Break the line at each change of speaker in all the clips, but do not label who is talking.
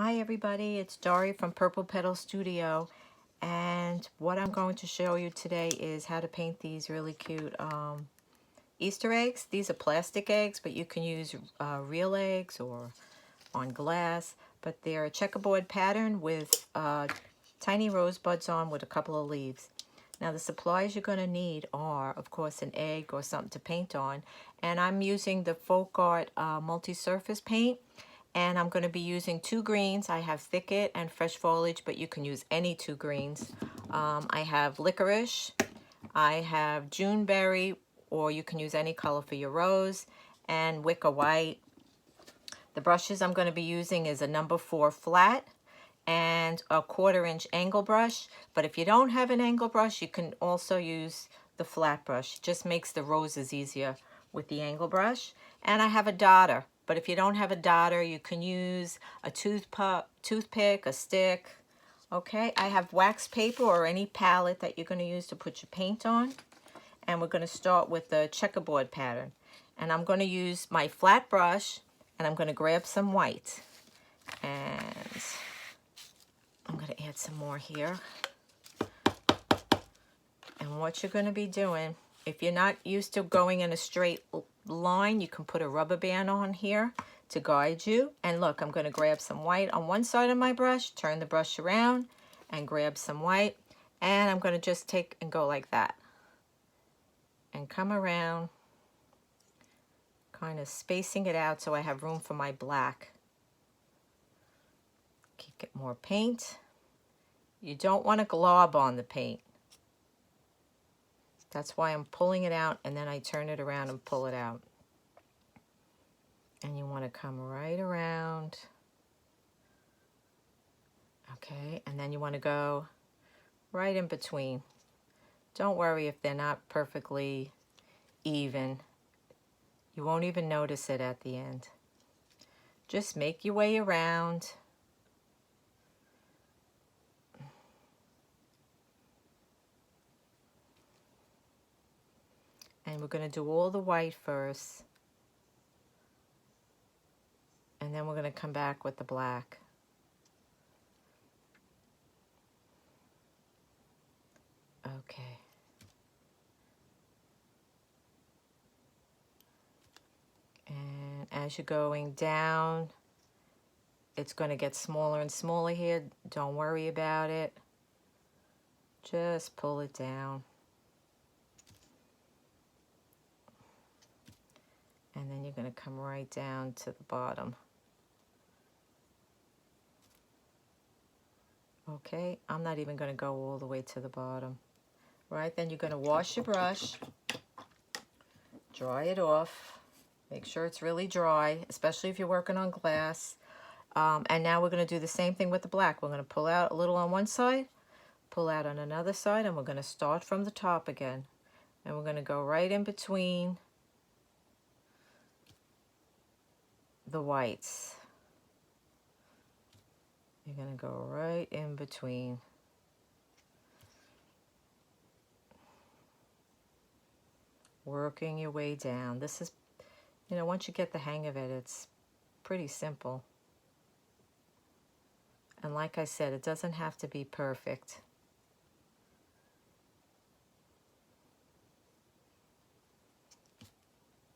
Hi everybody, it's Dory from Purple Petal Studio, and what I'm going to show you today is how to paint these really cute Easter eggs. These are plastic eggs, but you can use real eggs or on glass, but they're a checkerboard pattern with tiny rosebuds on with a couple of leaves. Now the supplies you're going to need are, of course, an egg or something to paint on, and I'm using the Folk Art multi-surface paint. And I'm going to be using two greens. I have thicket and fresh foliage, but you can use any two greens. I have licorice, I have Juneberry, or you can use any color for your rose, and wicker white. The brushes I'm going to be using is a number 4 flat and a 1/4 inch angle brush. But if you don't have an angle brush, you can also use the flat brush. It just makes the roses easier with the angle brush. And I have a dotter. But if you don't have a dotter, you can use a toothpick, a stick. Okay, I have wax paper or any palette that you're going to use to put your paint on. And we're going to start with the checkerboard pattern. And I'm going to use my flat brush, and I'm going to grab some white. And I'm going to add some more here. And what you're going to be doing, if you're not used to going in a straight line, you can put a rubber band on here to guide you. And look, I'm going to grab some white on one side of my brush, turn the brush around, and grab some white. And I'm going to just take and go like that. And come around, kind of spacing it out so I have room for my black. Get more paint. You don't want to glob on the paint. That's why I'm pulling it out, and then I turn it around and pull it out. And you want to come right around. Okay, and then you want to go right in between. Don't worry if they're not perfectly even. You won't even notice it at the end. Just make your way around. And we're going to do all the white first. And then we're going to come back with the black. Okay. And as you're going down, it's going to get smaller and smaller here. Don't worry about it. Just pull it down. And then you're going to come right down to the bottom. Okay, I'm not even going to go all the way to the bottom. Right, then you're going to wash your brush, dry it off, make sure it's really dry, especially if you're working on glass. And now we're going to do the same thing with the black. We're going to pull out a little on one side, pull out on another side, and we're going to start from the top again. And we're going to go right in between the whites. You're going to go right in between. Working your way down. This is, once you get the hang of it, it's pretty simple. And like I said, it doesn't have to be perfect.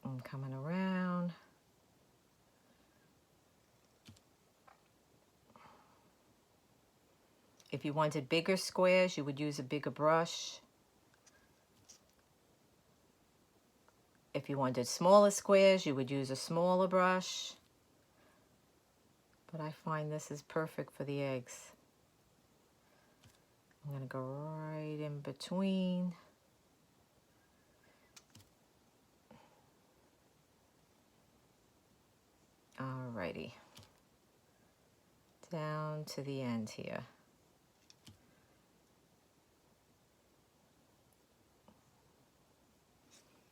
I'm coming around. If you wanted bigger squares, you would use a bigger brush. If you wanted smaller squares, you would use a smaller brush. But I find this is perfect for the eggs. I'm going to go right in between. Alrighty. Down to the end here.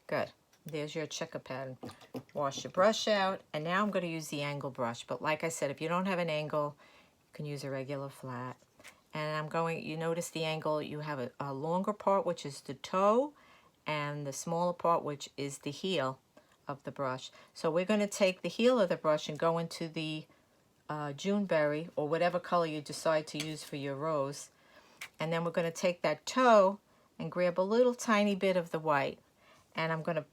Good. There's your checker pattern. Wash your brush out, and now I'm going to use the angle brush. But like I said, if you don't have an angle, you can use a regular flat. And you notice the angle, you have a longer part, which is the toe, and the smaller part, which is the heel of the brush. So we're going to take the heel of the brush and go into the Juneberry or whatever color you decide to use for your rose. And then we're going to take that toe and grab a little tiny bit of the white. And I'm going to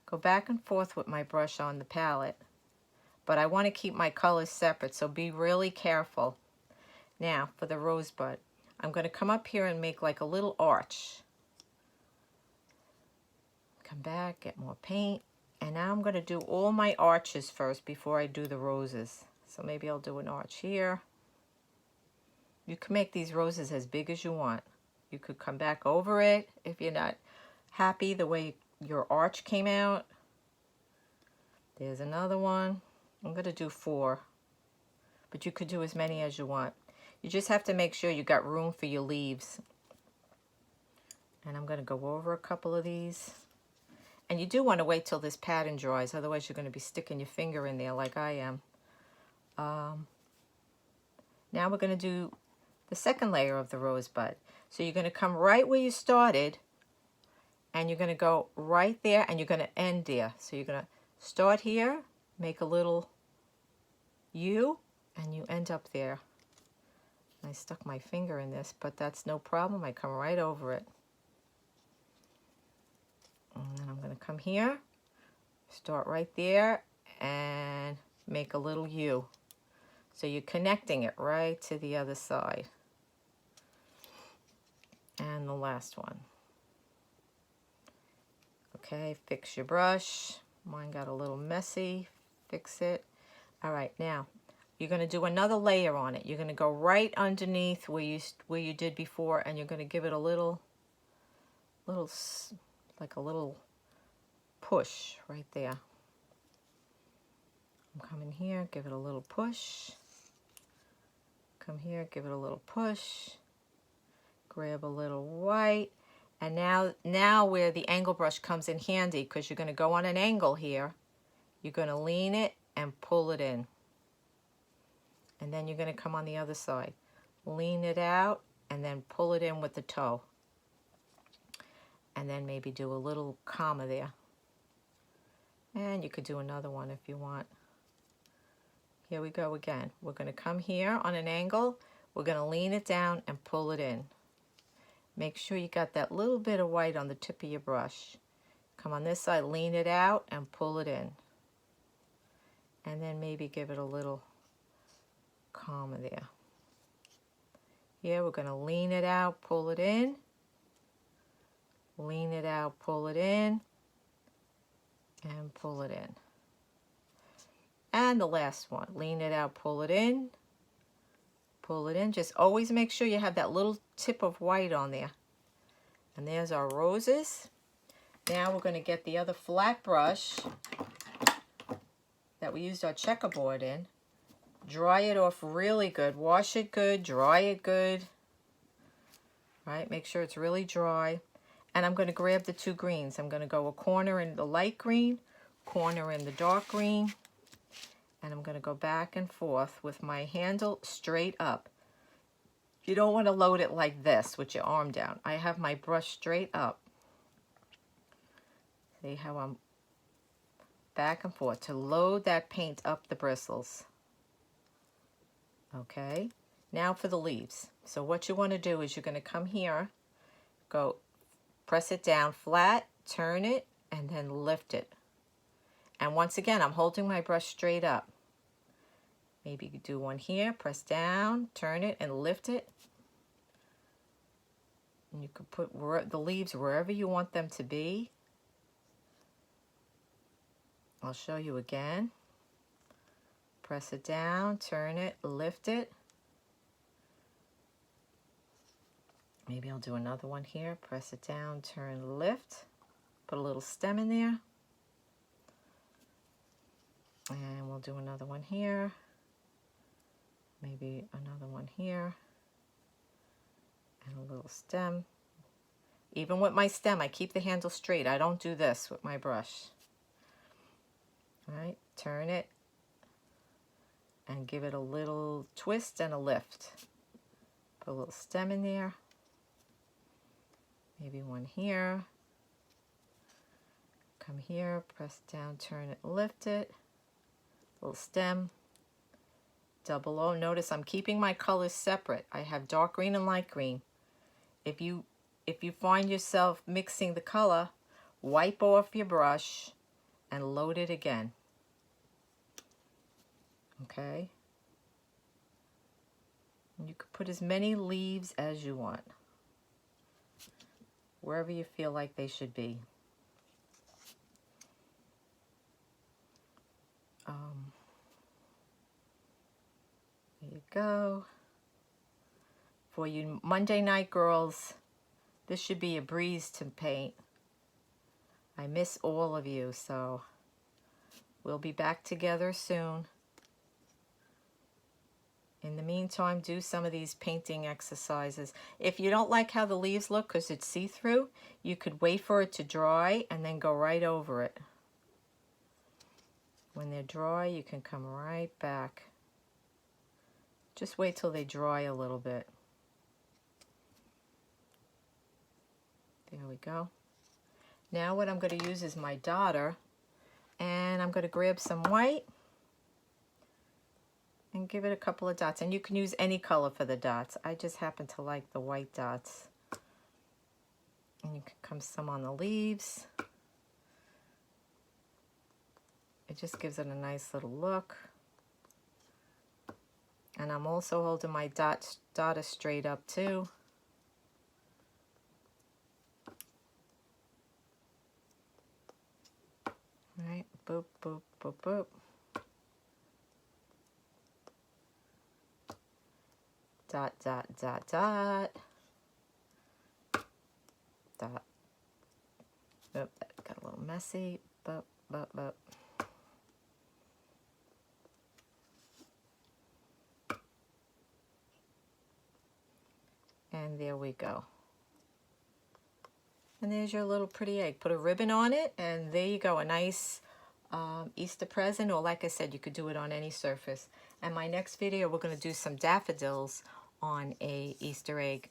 go back and forth with my brush on the palette. But I want to keep my colors separate, so be really careful. Now, for the rosebud, I'm going to come up here and make like a little arch. Come back, get more paint. And now I'm going to do all my arches first before I do the roses. So maybe I'll do an arch here. You can make these roses as big as you want. You could come back over it if you're not happy the way your arch came out. There's another one. I'm going to do 4. But you could do as many as you want. You just have to make sure you got room for your leaves. And I'm going to go over a couple of these. And you do want to wait till this pattern dries, otherwise you're going to be sticking your finger in there like I am. Now we're going to do the second layer of the rosebud. So you're going to come right where you started, and you're going to go right there, and you're going to end there. So you're going to start here, make a little U, and you end up there. I stuck my finger in this, but that's no problem. I come right over it. And then I'm going to come here, start right there, and make a little U. So you're connecting it right to the other side. And the last one. Okay, fix your brush. Mine got a little messy. Fix it. All right, now you're going to do another layer on it. You're going to go right underneath where you did before, and you're going to give it a little like a little push right there. I'm coming here, give it a little push. Come here, give it a little push. Grab a little white. And now where the angle brush comes in handy, because you're going to go on an angle here, you're going to lean it and pull it in. And then you're going to come on the other side. Lean it out and then pull it in with the toe. And then maybe do a little comma there. And you could do another one if you want. Here we go again. We're going to come here on an angle. We're going to lean it down and pull it in. Make sure you got that little bit of white on the tip of your brush. Come on this side, lean it out and pull it in. And then maybe give it a little comma there. Here we're going to lean it out, pull it in. Lean it out, pull it in, and pull it in. And the last one, lean it out, pull it in, pull it in. Just always make sure you have that little tip of white on there. And there's our roses. Now we're going to get the other flat brush that we used our checkerboard in. Dry it off really good. Wash it good, dry it good. Right, make sure it's really dry. And I'm going to grab the 2 greens. I'm going to go a corner in the light green, corner in the dark green. And I'm going to go back and forth with my handle straight up. You don't want to load it like this with your arm down. I have my brush straight up. See how I'm back and forth to load that paint up the bristles. Okay, now for the leaves. So what you want to do is you're going to come here, go press it down flat, turn it, and then lift it. And once again, I'm holding my brush straight up. Maybe you do one here, press down, turn it, and lift it. And you can put the leaves wherever you want them to be. I'll show you again. Press it down, turn it, lift it. Maybe I'll do another one here. Press it down, turn, lift. Put a little stem in there. And we'll do another one here. Maybe another one here. And a little stem. Even with my stem, I keep the handle straight. I don't do this with my brush. All right, turn it. And give it a little twist and a lift. Put a little stem in there. Maybe one here. Come here, press down, turn it, lift it. Little stem. double O. Notice I'm keeping my colors separate. I have dark green and light green. If you find yourself mixing the color, wipe off your brush and load it again. Okay? And you could put as many leaves as you want, wherever you feel like they should be. There you go. For you Monday night girls, this should be a breeze to paint. I miss all of you, so we'll be back together soon. In the meantime, do some of these painting exercises. If you don't like how the leaves look because it's see-through, you could wait for it to dry and then go right over it. When they're dry, you can come right back. Just wait till they dry a little bit. There we go. Now what I'm going to use is my dotter, and I'm going to grab some white and give it a couple of dots. And you can use any color for the dots. I just happen to like the white dots. And you can come some on the leaves. It just gives it a nice little look. And I'm also holding my dotter straight up too. All right, boop, boop, boop, boop. Dot, dot, dot, dot. Dot. Oop, that got a little messy. Boop, boop, boop. And there we go. And there's your little pretty egg. Put a ribbon on it, and there you go. A nice Easter present, or like I said, you could do it on any surface. And my next video, we're going to do some daffodils on a Easter egg.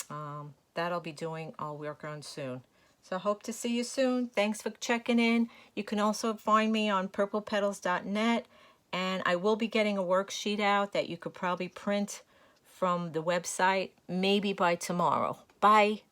That I'll be doing, I'll work on soon. So I hope to see you soon. Thanks for checking in. You can also find me on purplepetals.net, and I will be getting a worksheet out that you could probably print from the website maybe by tomorrow. Bye.